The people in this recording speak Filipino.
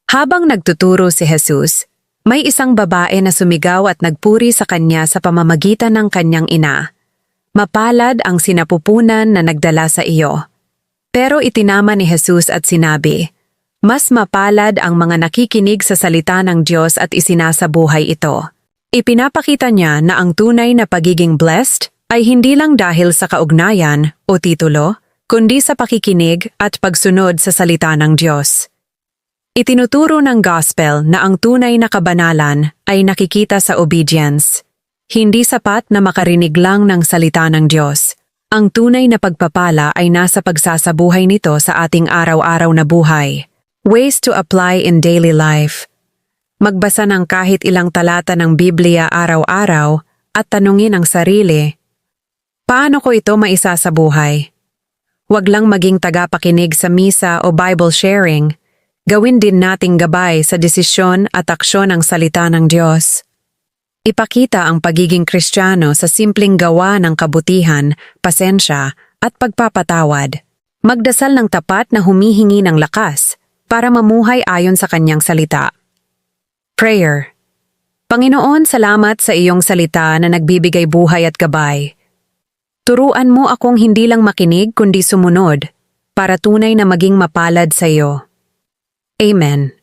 Habang nagtuturo si Jesus, may isang babae na sumigaw at nagpuri sa kanya sa pamamagitan ng kanyang ina. Mapalad ang sinapupunan na nagdala sa iyo. Pero itinama ni Jesus at sinabi, mas mapalad ang mga nakikinig sa salita ng Diyos at isinasabuhay ito. Ipinapakita niya na ang tunay na pagiging blessed ay hindi lang dahil sa kaugnayan o titulo, kundi sa pakikinig at pagsunod sa salita ng Diyos. Itinuturo ng gospel na ang tunay na kabanalan ay nakikita sa obedience. Hindi sapat na makarinig lang ng salita ng Diyos. Ang tunay na pagpapala ay nasa pagsasabuhay nito sa ating araw-araw na buhay. Ways to apply in daily life. Magbasa ng kahit ilang talata ng Biblia araw-araw at tanungin ang sarili, paano ko ito maisasabuhay? Huwag lang maging tagapakinig sa misa o Bible sharing, gawin din nating gabay sa desisyon at aksyon ng salita ng Diyos. Ipakita ang pagiging Kristiyano sa simpleng gawa ng kabutihan, pasensya at pagpapatawad. Magdasal ng tapat na humihingi ng lakas para mamuhay ayon sa kanyang salita. Prayer. Panginoon, salamat sa iyong salita na nagbibigay buhay at gabay. Turuan mo akong hindi lang makinig kundi sumunod para tunay na maging mapalad sa iyo. Amen.